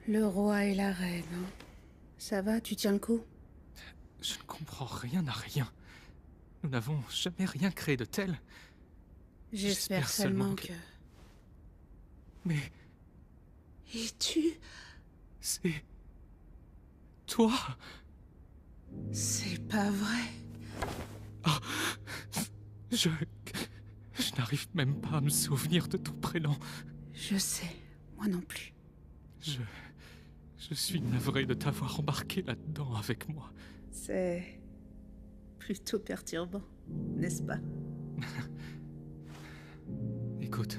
Le roi et la reine, hein. Ça va, tu tiens le coup? Je ne comprends rien à rien. Nous n'avons jamais rien créé de tel. J'espère seulement que... Mais... Et tu... c'est... toi? C'est pas vrai. Oh, je n'arrive même pas à me souvenir de ton prénom. Je sais, moi non plus. Je suis navré de t'avoir embarqué là-dedans avec moi. C'est... plutôt perturbant, n'est-ce pas? Écoute,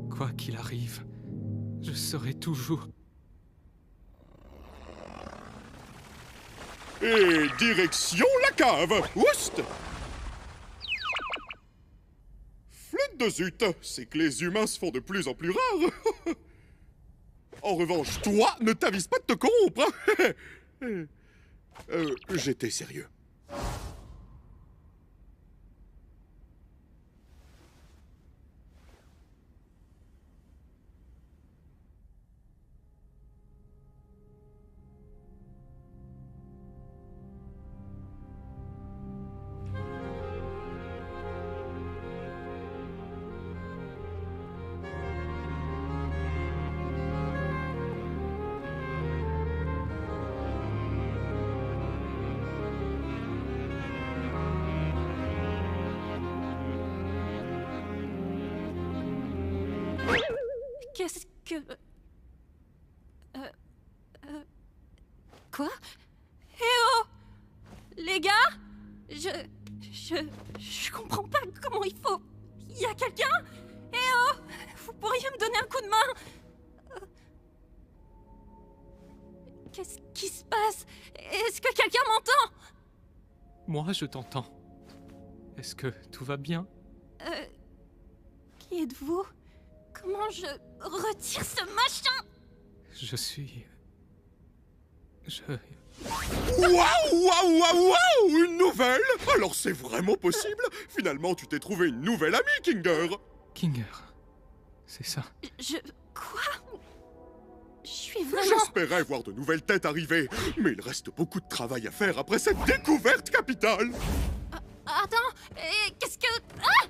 quoi qu'il arrive, je serai toujours... Et direction la cave! Oust! Flûte de zut! C'est que les humains se font de plus en plus rares! En revanche, toi, ne t'avise pas de te corrompre! J'étais sérieux. Qu'est-ce que... Quoi? Eh oh! Les gars? Je comprends pas comment il faut... Y a quelqu'un? Eh oh! Vous pourriez me donner un coup de main? Qu'est-ce qui se passe? Est-ce que quelqu'un m'entend? Moi, je t'entends. Est-ce que tout va bien? Qui êtes-vous? Comment je retire ce machin? Je suis... Waouh, waouh, waouh, waouh! Une nouvelle? Alors c'est vraiment possible? Finalement, tu t'es trouvé une nouvelle amie, Kinger! Kinger, c'est ça? Quoi? Je suis vraiment... J'espérais voir de nouvelles têtes arriver, mais il reste beaucoup de travail à faire après cette découverte capitale! Attends, qu'est-ce que... Ah!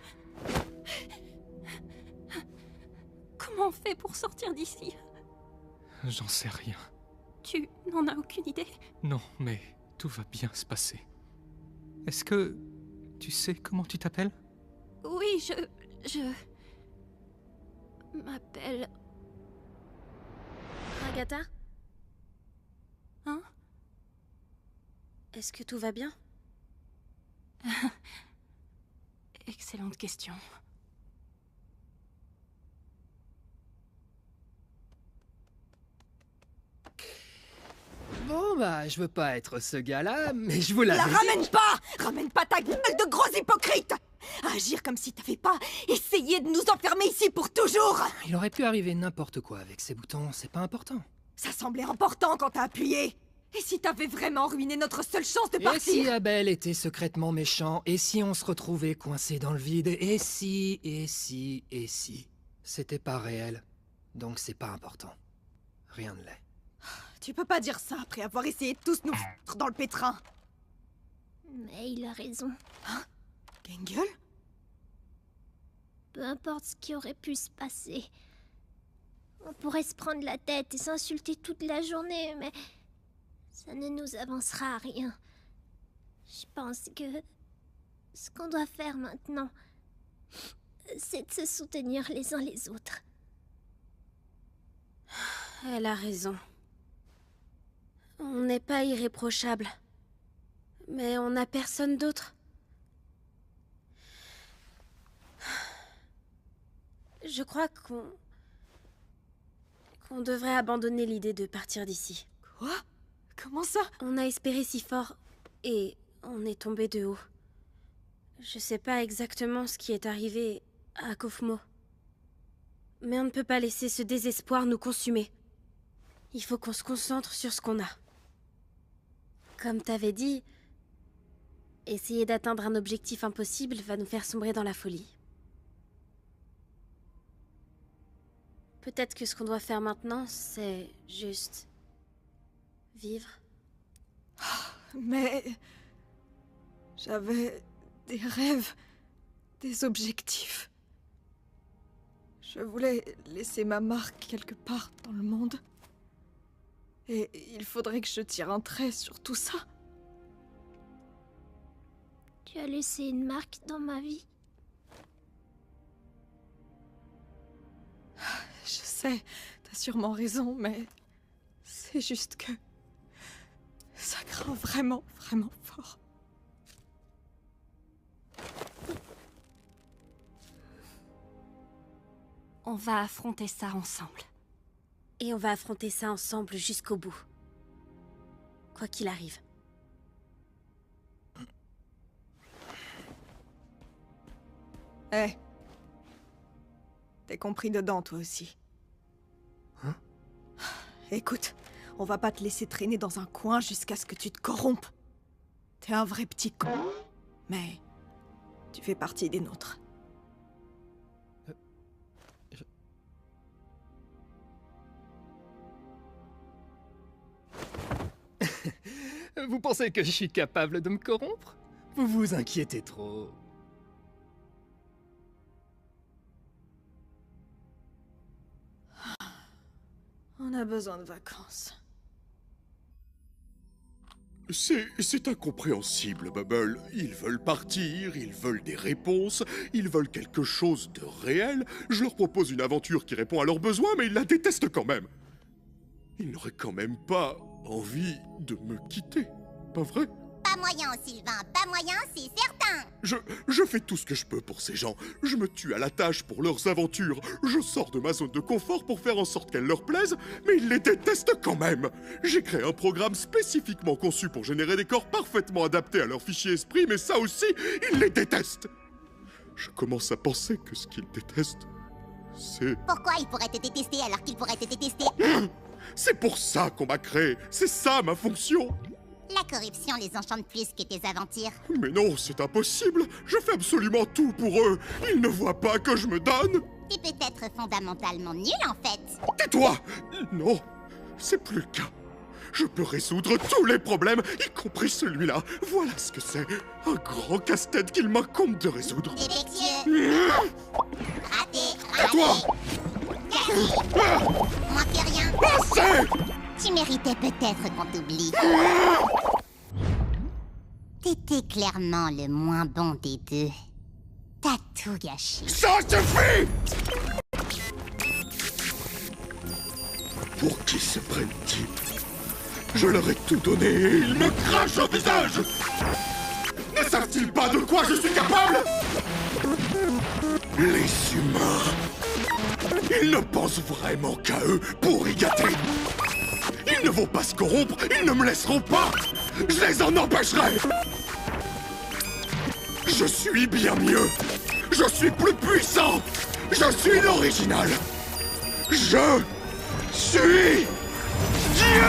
Comment on fait pour sortir d'ici? J'en sais rien. Tu n'en as aucune idée? Non, mais tout va bien se passer. Est-ce que... tu sais comment tu t'appelles? Oui, je... m'appelle... Agatha? Hein? Est-ce que tout va bien? Excellente question. Bon bah, je veux pas être ce gars-là, mais je vous La l'avais dit. ramène pas! Ramène pas ta gueule de gros hypocrite! À agir comme si t'avais pas essayé de nous enfermer ici pour toujours. Il aurait pu arriver n'importe quoi avec ces boutons, c'est pas important. Ça semblait important quand t'as appuyé. Et si t'avais vraiment ruiné notre seule chance de Et partir? si Abel était secrètement méchant? Et si on se retrouvait coincé dans le vide? Et si... C'était pas réel, donc c'est pas important. Rien ne l'est. Tu peux pas dire ça après avoir essayé de tous nous foutre dans le pétrin. Mais il a raison. Gengel? Peu importe ce qui aurait pu se passer. On pourrait se prendre la tête et s'insulter toute la journée, mais ça ne nous avancera à rien. Je pense que ce qu'on doit faire maintenant, c'est de se soutenir les uns les autres. Elle a raison. On n'est pas irréprochable. Mais on n'a personne d'autre. Je crois qu'on devrait abandonner l'idée de partir d'ici. Quoi? Comment ça? On a espéré si fort et on est tombé de haut. Je sais pas exactement ce qui est arrivé à Kofmo. Mais on ne peut pas laisser ce désespoir nous consumer. Il faut qu'on se concentre sur ce qu'on a. Comme t'avais dit, essayer d'atteindre un objectif impossible va nous faire sombrer dans la folie. Peut-être que ce qu'on doit faire maintenant, c'est juste vivre. Mais j'avais des rêves, des objectifs. Je voulais laisser ma marque quelque part dans le monde. Et il faudrait que je tire un trait sur tout ça. Tu as laissé une marque dans ma vie. Je sais, t'as sûrement raison, mais c'est juste que ça craint vraiment, vraiment fort. On va affronter ça ensemble. Et on va affronter ça ensemble jusqu'au bout. Quoi qu'il arrive. Hé. T'es compris dedans, toi aussi. Hein? Écoute, on va pas te laisser traîner dans un coin jusqu'à ce que tu te corrompes. T'es un vrai petit con. Mais tu fais partie des nôtres. Vous pensez que je suis capable de me corrompre? Vous vous inquiétez trop. On a besoin de vacances. C'est incompréhensible, Bubble. Ils veulent partir, ils veulent des réponses, ils veulent quelque chose de réel. Je leur propose une aventure qui répond à leurs besoins, mais ils la détestent quand même. Ils n'auraient quand même pas envie de me quitter, pas vrai? Pas moyen, Sylvain, pas moyen, c'est certain. Je fais tout ce que je peux pour ces gens. Je me tue à la tâche pour leurs aventures. Je sors de ma zone de confort pour faire en sorte qu'elles leur plaisent, mais ils les détestent quand même. J'ai créé un programme spécifiquement conçu pour générer des corps parfaitement adaptés à leur fichier esprit, mais ça aussi, ils les détestent. Je commence à penser que ce qu'ils détestent, c'est... Pourquoi ils pourraient te détester alors qu'ils pourraient te détester? C'est pour ça qu'on m'a créé. C'est ça ma fonction. La corruption les enchante plus que tes aventures. Mais non, c'est impossible. Je fais absolument tout pour eux. Ils ne voient pas que je me donne. Tu peux être fondamentalement nul en fait. Tais-toi! Non, c'est plus le cas. Je peux résoudre tous les problèmes, y compris celui-là. Voilà ce que c'est. Un grand casse-tête qu'il m'incombe de résoudre. Défectueux. Raté. À toi! Moins que rien. Assez! Tu méritais peut-être qu'on t'oublie. T'étais clairement le moins bon des deux. T'as tout gâché. Ça suffit! Pour qui se prennent-ils? Je leur ai tout donné et ils me crachent au visage! Ne savent-ils pas de quoi je suis capable? Les humains! Ils ne pensent vraiment qu'à eux pour y gâter! Ils ne vont pas se corrompre, ils ne me laisseront pas! Je les en empêcherai! Je suis bien mieux. Je suis plus puissant. Je suis l'original. Je suis Dieu.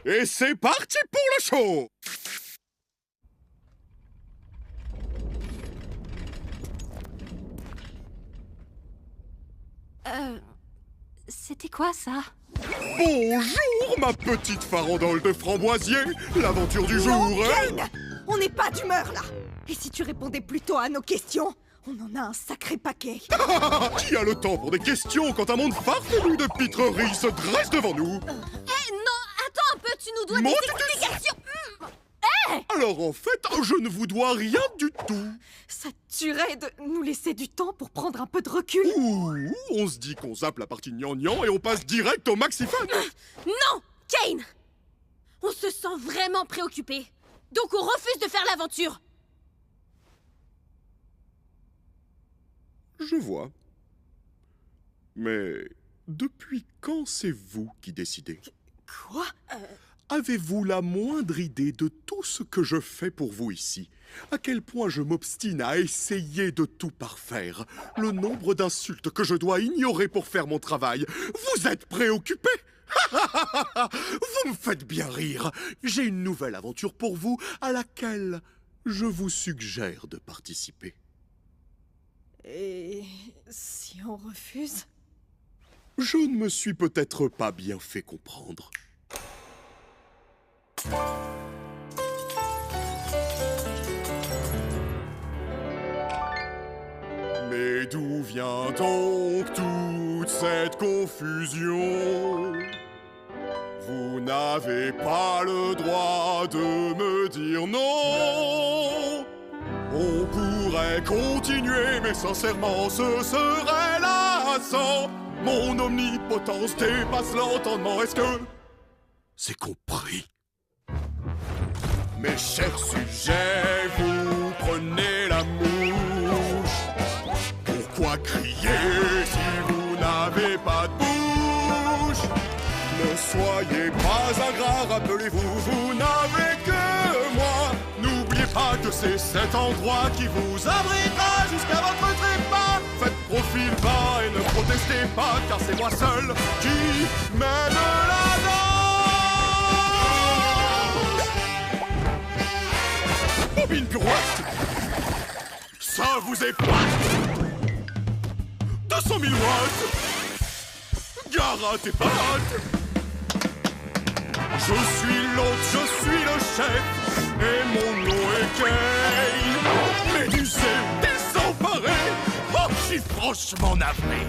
Et c'est parti pour le show! C'était quoi ça? Bonjour, ma petite farandole de framboisier! L'aventure du jour est... Kane, on n'est pas d'humeur là. Et si tu répondais plutôt à nos questions, on en a un sacré paquet. Qui a le temps pour des questions quand un monde farfelu de pitreries se dresse devant nous? Eh non, attends un peu, tu nous dois Moi, des tu explications. Alors en fait, je ne vous dois rien du tout. Ça te tuerait de nous laisser du temps pour prendre un peu de recul. Ouh, on se dit qu'on zappe la partie gnangnan et on passe direct au maxifan. Non, Kane! On se sent vraiment préoccupé. Donc on refuse de faire l'aventure. Je vois. Mais depuis quand c'est vous qui décidez? Quoi? Avez-vous la moindre idée de tout ce que je fais pour vous ici? À quel point je m'obstine à essayer de tout parfaire? Le nombre d'insultes que je dois ignorer pour faire mon travail? Vous êtes préoccupé? Vous me faites bien rire. J'ai une nouvelle aventure pour vous à laquelle je vous suggère de participer. Et si on refuse? Je ne me suis peut-être pas bien fait comprendre. Mais d'où vient donc toute cette confusion? Vous n'avez pas le droit de me dire non. On pourrait continuer, mais sincèrement, ce serait lassant. Mon omnipotence dépasse l'entendement. Est-ce que c'est compris? Mes chers sujets, vous prenez la mouche. Pourquoi crier si vous n'avez pas de bouche? Ne soyez pas ingrat, rappelez-vous, vous n'avez que moi. N'oubliez pas que c'est cet endroit qui vous abritera jusqu'à votre trépas. Faites profil bas et ne protestez pas, car c'est moi seul qui mène la danse. Bobine pirouette, ça vous épate. 200 000 watts, gare à tes pattes. Je suis l'hôte, je suis le chef, et mon nom est Kane. Médusé, désemparé, oh, je suis franchement navré.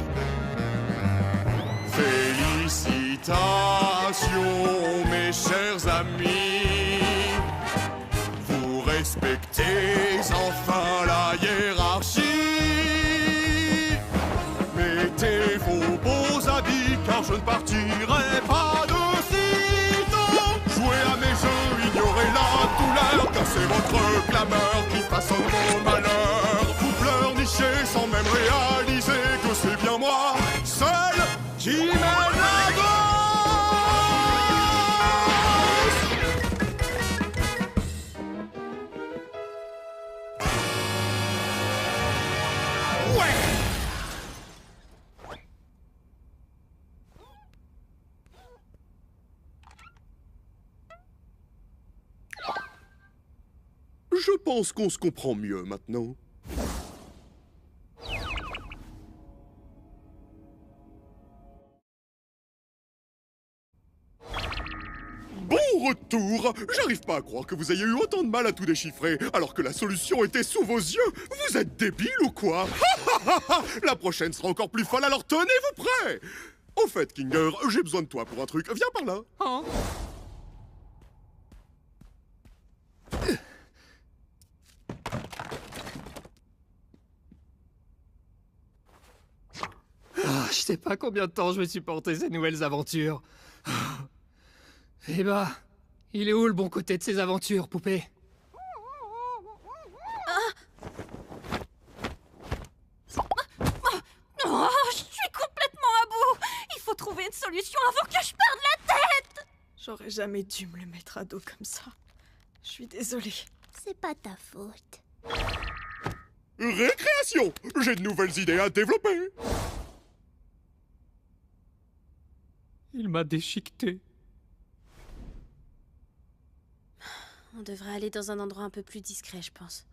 Félicitations, mes chers amis. Vous respectez enfin la hiérarchie. Mettez vos beaux habits, car je ne partirai pas de sitôt. Jouez à mes jeux, ignorez la douleur, car c'est votre clameur qui façonne mon malheur. Vous pleurnichez sans même réaliser que c'est bien moi, seul, qui mène la danse. Je pense qu'on se comprend mieux maintenant. Bon retour! J'arrive pas à croire que vous ayez eu autant de mal à tout déchiffrer, alors que la solution était sous vos yeux. Vous êtes débile ou quoi? La prochaine sera encore plus folle, alors tenez-vous prêts! Au fait, Kinger, j'ai besoin de toi pour un truc. Viens par là. Hein? Ah, je sais pas combien de temps je vais supporter ces nouvelles aventures. Eh ben, Il est où le bon côté de ces aventures, poupée? Oh, je suis complètement à bout. Il faut trouver une solution avant que je perde la tête. J'aurais jamais dû me le mettre à dos comme ça. Je suis désolée. C'est pas ta faute. Récréation! J'ai de nouvelles idées à développer! Il m'a déchiqueté. On devrait aller dans un endroit un peu plus discret, je pense.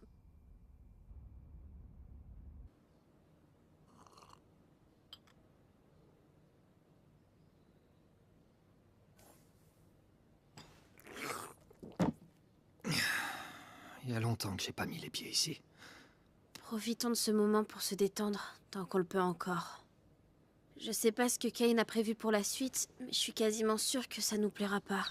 Il y a longtemps que j'ai pas mis les pieds ici. Profitons de ce moment pour se détendre, tant qu'on le peut encore. Je sais pas ce que Kane a prévu pour la suite, mais je suis quasiment sûre que ça nous plaira pas.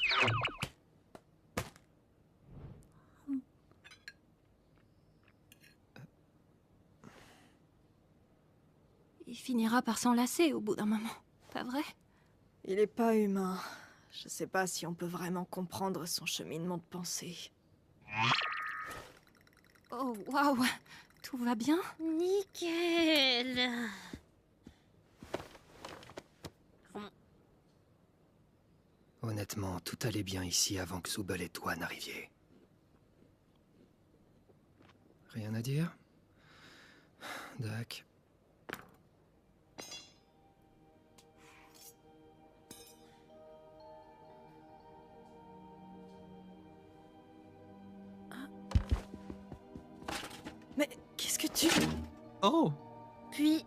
Il finira par s'enlacer au bout d'un moment, pas vrai? Il est pas humain. Je sais pas si on peut vraiment comprendre son cheminement de pensée. Oh, waouh! Tout va bien? Nickel! Honnêtement, tout allait bien ici avant que Zubel et toi n'arriviez. Rien à dire? Dac. Mais qu'est-ce que tu... Oh! Puis,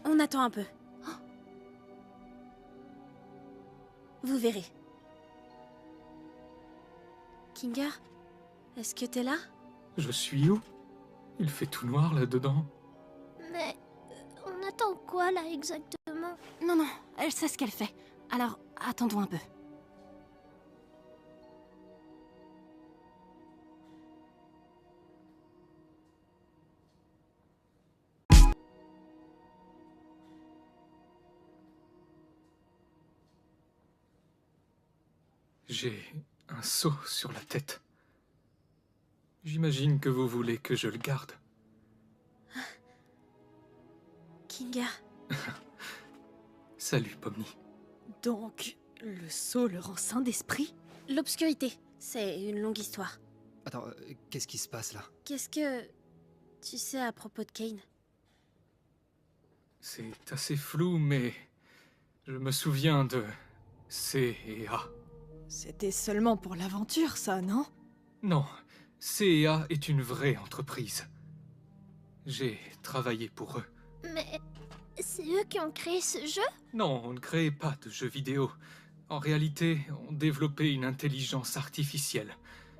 on attend un peu. Vous verrez. Kinga, est-ce que t'es là? Je suis où? Il fait tout noir là-dedans. Mais on attend quoi là exactement? Non, non, elle sait ce qu'elle fait. Alors, attendons un peu. J'ai un seau sur la tête. J'imagine que vous voulez que je le garde. Kinga. Salut, Pomni. Donc, le sceau le rend saint d'esprit? L'obscurité, c'est une longue histoire. Attends, qu'est-ce qui se passe là? Qu'est-ce que tu sais à propos de Kane? C'est assez flou, mais je me souviens de C et A. C'était seulement pour l'aventure, ça, non? Non, C&A est une vraie entreprise. J'ai travaillé pour eux. Mais c'est eux qui ont créé ce jeu? Non, on ne créait pas de jeux vidéo. En réalité, on développait une intelligence artificielle.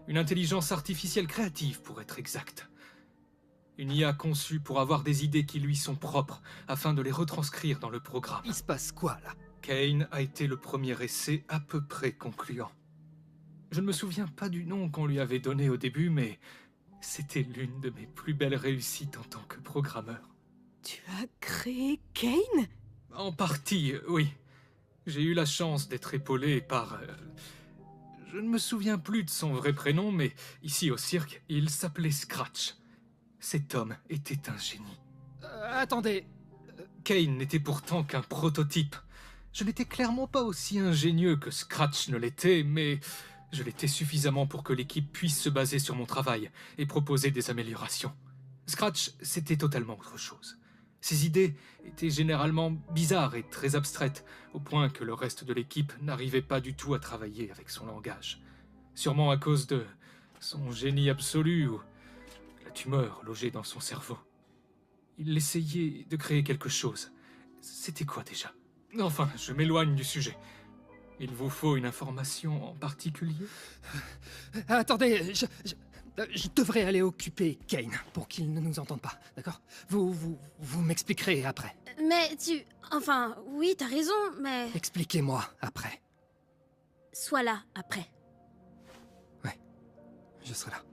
Une intelligence artificielle créative, pour être exact. Une IA conçue pour avoir des idées qui lui sont propres, afin de les retranscrire dans le programme. Il se passe quoi là? Kane a été le premier essai à peu près concluant. Je ne me souviens pas du nom qu'on lui avait donné au début, mais c'était l'une de mes plus belles réussites en tant que programmeur. Tu as créé Kane? En partie, oui. J'ai eu la chance d'être épaulé par... je ne me souviens plus de son vrai prénom, mais ici au cirque, il s'appelait Scratch. Cet homme était un génie. Attendez... Kane n'était pourtant qu'un prototype. Je n'étais clairement pas aussi ingénieux que Scratch ne l'était, mais je l'étais suffisamment pour que l'équipe puisse se baser sur mon travail et proposer des améliorations. Scratch, c'était totalement autre chose. Ses idées étaient généralement bizarres et très abstraites, au point que le reste de l'équipe n'arrivait pas du tout à travailler avec son langage. Sûrement à cause de son génie absolu ou la tumeur logée dans son cerveau. Il essayait de créer quelque chose. C'était quoi déjà ? Enfin, je m'éloigne du sujet. Il vous faut une information en particulier ? Attendez, je devrais aller occuper Kane pour qu'il ne nous entende pas, d'accord? Vous m'expliquerez après. Mais tu... Enfin, oui, t'as raison, mais... Expliquez-moi après. Sois là, après. Ouais, je serai là.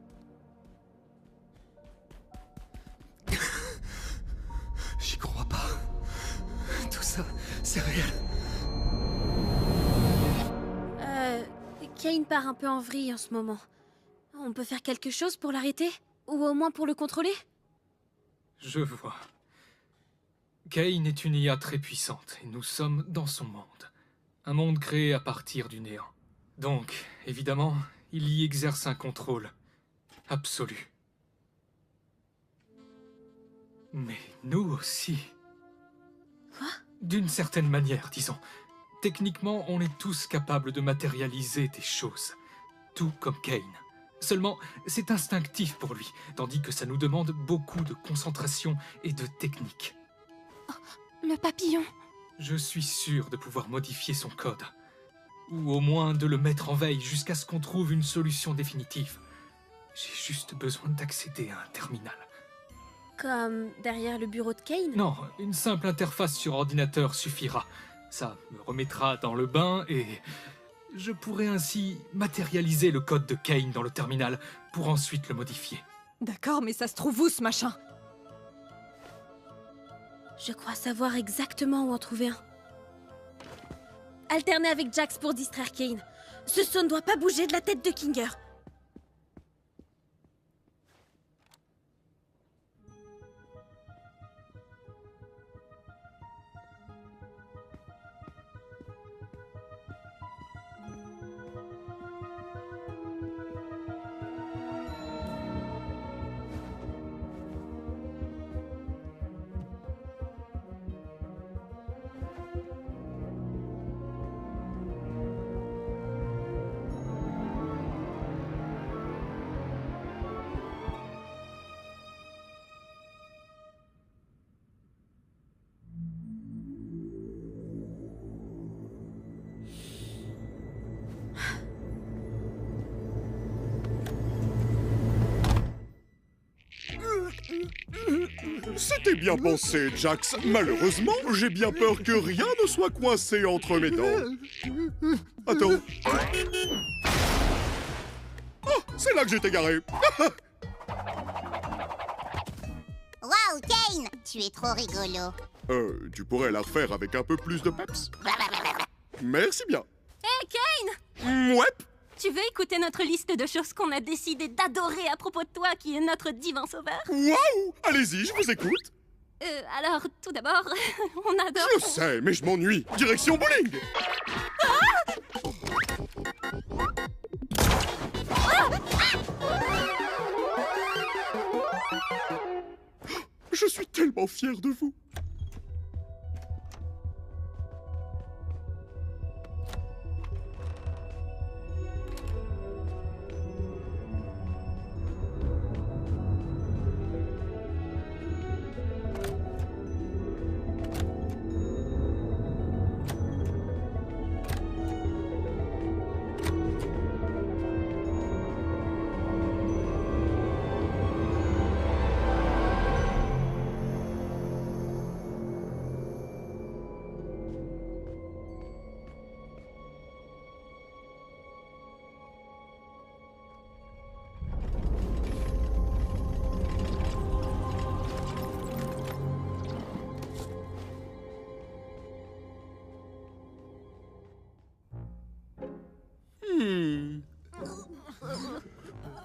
J'y crois pas. Tout ça, c'est réel. Kane part un peu en vrille en ce moment. On peut faire quelque chose pour l'arrêter? Ou au moins pour le contrôler? Je vois. Kane est une IA très puissante, et nous sommes dans son monde. Un monde créé à partir du néant. Donc, évidemment, il y exerce un contrôle absolu. Mais nous aussi. Quoi? D'une certaine manière, disons. Techniquement, on est tous capables de matérialiser des choses. Tout comme Kane. Seulement, c'est instinctif pour lui, tandis que ça nous demande beaucoup de concentration et de technique. Oh, le papillon. Je suis sûr de pouvoir modifier son code. Ou au moins de le mettre en veille jusqu'à ce qu'on trouve une solution définitive. J'ai juste besoin d'accéder à un terminal. Comme derrière le bureau de Kane? Non, une simple interface sur ordinateur suffira. Ça me remettra dans le bain et je pourrai ainsi matérialiser le code de Kane dans le terminal pour ensuite le modifier. D'accord, mais ça se trouve où, ce machin? Je crois savoir exactement où en trouver un. Alterner avec Jax pour distraire Kane. Ce saut ne doit pas bouger de la tête de Kinger. C'était bien pensé, Jax. Malheureusement, j'ai bien peur que rien ne soit coincé entre mes dents. Attends. Oh, c'est là que j'étais garé. Waouh, Kane! Tu es trop rigolo. Tu pourrais la refaire avec un peu plus de peps? Merci bien. Hé, Kane! Ouais. Tu veux écouter notre liste de choses qu'on a décidé d'adorer à propos de toi, qui est notre divin sauveur? Waouh! Allez-y, je vous écoute. Alors, tout d'abord, on adore... Je sais, mais je m'ennuie. Direction bowling. Je suis tellement fier de vous.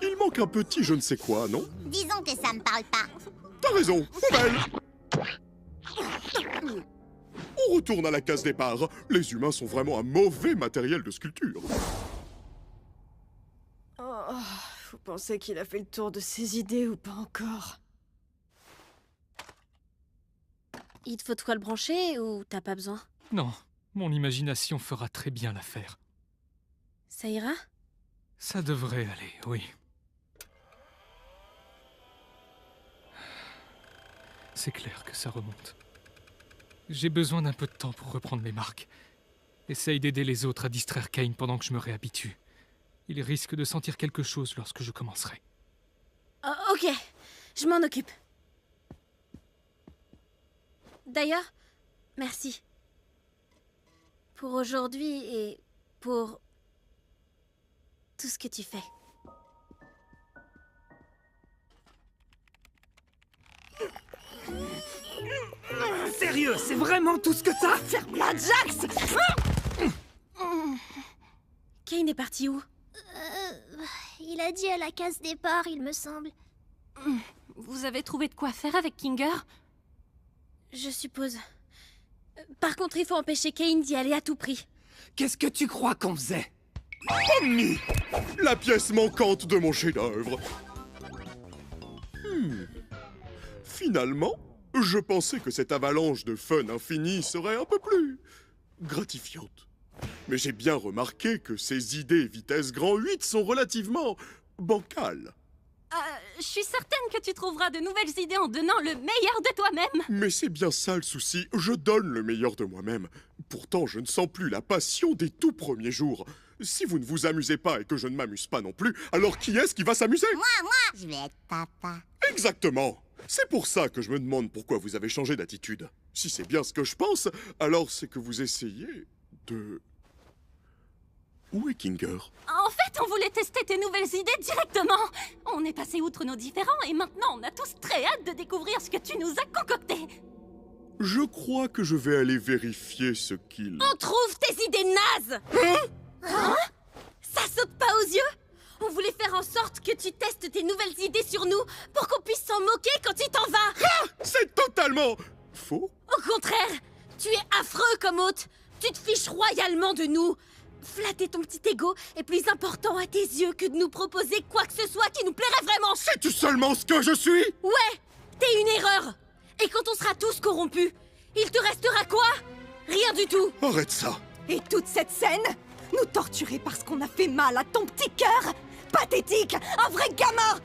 Il manque un petit je ne sais quoi, non? Disons que ça me parle pas. T'as raison, poubelle! On retourne à la case départ. Les humains sont vraiment un mauvais matériel de sculpture. Oh, vous pensez qu'il a fait le tour de ses idées ou pas encore? Il te faut de quoi le brancher ou t'as pas besoin? Non, mon imagination fera très bien l'affaire. Ça ira? Ça devrait aller, oui. C'est clair que ça remonte. J'ai besoin d'un peu de temps pour reprendre mes marques. Essaye d'aider les autres à distraire Kane pendant que je me réhabitue. Il risque de sentir quelque chose lorsque je commencerai. Oh, ok, je m'en occupe. D'ailleurs, merci. Pour aujourd'hui et pour tout ce que tu fais. Sérieux, c'est vraiment tout ce que t'as? Ferme-la, Jax! Kane est parti où? Il a dit à la case départ, il me semble. Vous avez trouvé de quoi faire avec Kinger? Je suppose. Par contre, il faut empêcher Kane d'y aller à tout prix. Qu'est-ce que tu crois qu'on faisait? Omni! La pièce manquante de mon chef-d'œuvre. Finalement, je pensais que cette avalanche de fun infini serait un peu plus gratifiante. Mais j'ai bien remarqué que ces idées vitesse grand 8 sont relativement bancales. Je suis certaine que tu trouveras de nouvelles idées en donnant le meilleur de toi-même. Mais c'est bien ça le souci, je donne le meilleur de moi-même. Pourtant, je ne sens plus la passion des tout premiers jours. Si vous ne vous amusez pas et que je ne m'amuse pas non plus, alors qui est-ce qui va s'amuser? Moi, je vais être papa. Exactement. C'est pour ça que je me demande pourquoi vous avez changé d'attitude. Si c'est bien ce que je pense, alors c'est que vous essayez de... Où est Kinger? En fait, on voulait tester tes nouvelles idées directement. On est passé outre nos différends et maintenant on a tous très hâte de découvrir ce que tu nous as concocté. Je crois que je vais aller vérifier ce qu'il... On trouve tes idées nazes! Hein? Ça saute pas aux yeux? On voulait faire en sorte que tu testes tes nouvelles idées sur nous pour qu'on puisse s'en moquer quand tu t'en vas! C'est totalement... faux? Au contraire, tu es affreux comme hôte. Tu te fiches royalement de nous. Flatter ton petit ego est plus important à tes yeux que de nous proposer quoi que ce soit qui nous plairait vraiment. Sais-tu seulement ce que je suis? Ouais, t'es une erreur. Et quand on sera tous corrompus, il te restera quoi? Rien du tout. Arrête ça. Et toute cette scène? Nous torturer parce qu'on a fait mal à ton petit cœur? Pathétique! Un vrai gamin!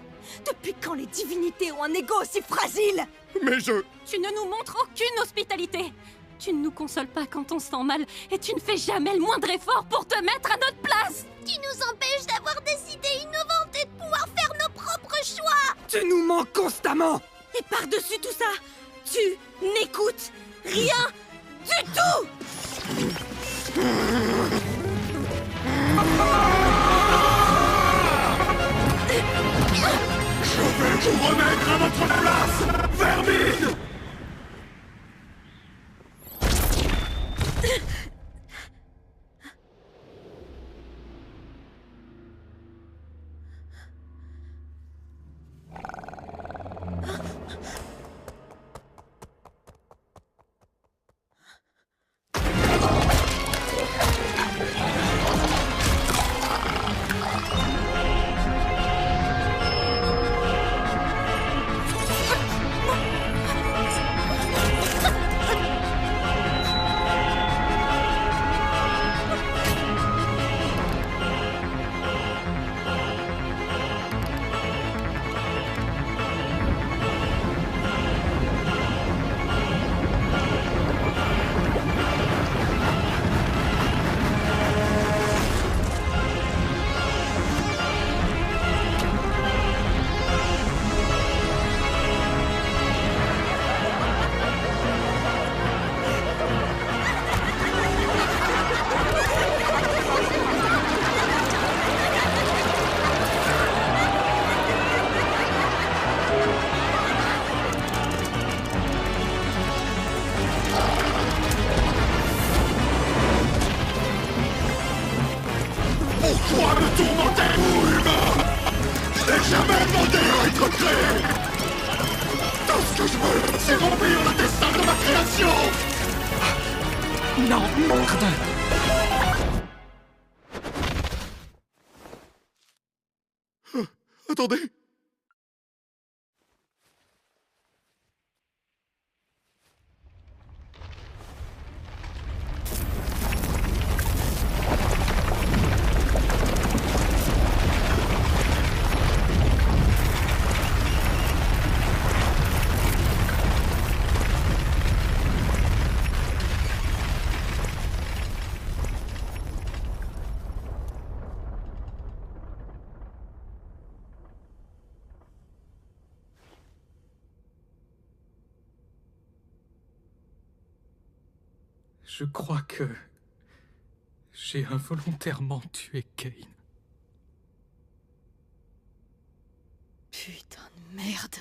Depuis quand les divinités ont un ego aussi fragile? Mais je... Tu ne nous montres aucune hospitalité. Tu ne nous consoles pas quand on se sent mal et tu ne fais jamais le moindre effort pour te mettre à notre place. Tu nous empêches d'avoir des idées innovantes et de pouvoir faire nos propres choix. Tu nous manques constamment! Et par-dessus tout ça, tu n'écoutes rien du tout. Je vais vous remettre à votre place, vermine! Pourquoi me tourmenter, vous, humain? Je n'ai jamais demandé à être créé! Tout ce que je veux, c'est remplir le destin de ma création! Non, merde! Attendez! Je crois que j'ai involontairement tué Kane. Putain de merde.